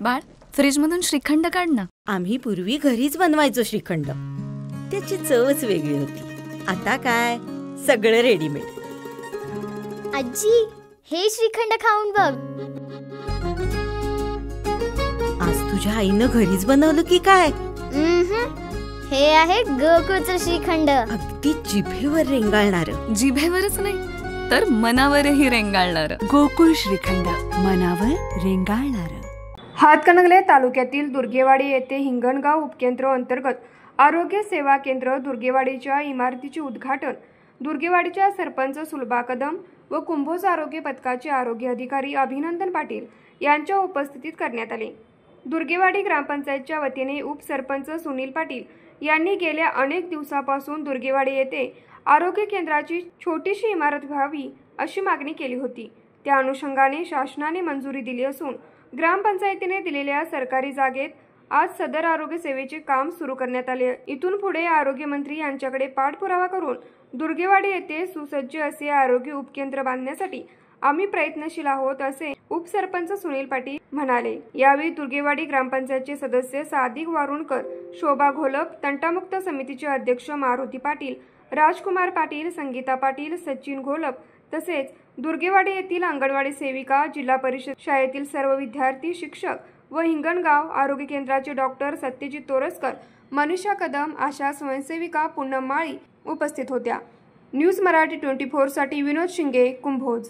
बाळ, फ्रीजमधून श्रीखंड काढ ना. आम्ही पूर्वी घरीच बनवायचो श्रीखंड. त्याची चवच वेगळी होती. आता काय सगळं रेडीमेड. आजी, हे श्रीखंड खाऊन बघ. आज तुझ्या आईनं घरीच बनवलं की काय? हे आहे गोकुळचं श्रीखंड. अगदी जिभेवर रेंगाळणार. जिभेवरच नाही तर मनावरही रेंगाळणार. गोकुळ श्रीखंड, मनावर रेंगाळणार. हातकणंगले तालुक्यातील दुर्गेवाडी येथे हिंगणगाव उपकेंद्र अंतर्गत आरोग्य सेवा केंद्र दुर्गेवाडीच्या इमारतीचे उद्घाटन दुर्गेवाडीच्या सरपंच सुलभा कदम व कुंभोज आरोग्य पथकाचे आरोग्य अधिकारी अभिनंदन पाटील यांच्या उपस्थितीत करण्यात आले. दुर्गेवाडी ग्रामपंचायतच्या वतीने उपसरपंच सुनील पाटील यांनी गेल्या अनेक दिवसापासून दुर्गेवाडी येथे आरोग्य केंद्राची छोटीशी इमारत व्हावी अशी मागणी केली होती. त्या अनुषंगाने शासनाने मंजुरी दिली असून ग्रामपंचायतीने दिलेल्या सरकारी जागेत आज सदर आरोग्य सेवेचे काम सुरू करण्यात आले. इथून पुढे आरोग्य मंत्री यांच्याकडे पाठपुरावा करून दुर्गेवाडी येथे सुसज्ज असे आरोग्य उपकेंद्र बांधण्यासाठी आम्ही प्रयत्नशील आहोत असे उपसरपंच सुनील पाटील म्हणाले. यावेळी दुर्गेवाडी ग्रामपंचायतचे सदस्य सादिक वारुणकर, शोभा घोलप, तंटामुक्त समितीचे अध्यक्ष मारुती पाटील, राजकुमार पाटील, संगीता पाटील, सचिन घोलप तसेच दुर्गेवाडी येथील अंगणवाडी सेविका, जिल्हा परिषद शाळेतील सर्व विद्यार्थी, शिक्षक व हिंगणगाव आरोग्य केंद्राचे डॉक्टर सत्यजित तोरसकर, मनीषा कदम, आशा स्वयंसेविका, पूनम माळी उपस्थित होत्या. न्यूज मराठी 24 साठी विनोद शिंगे, कुंभोज.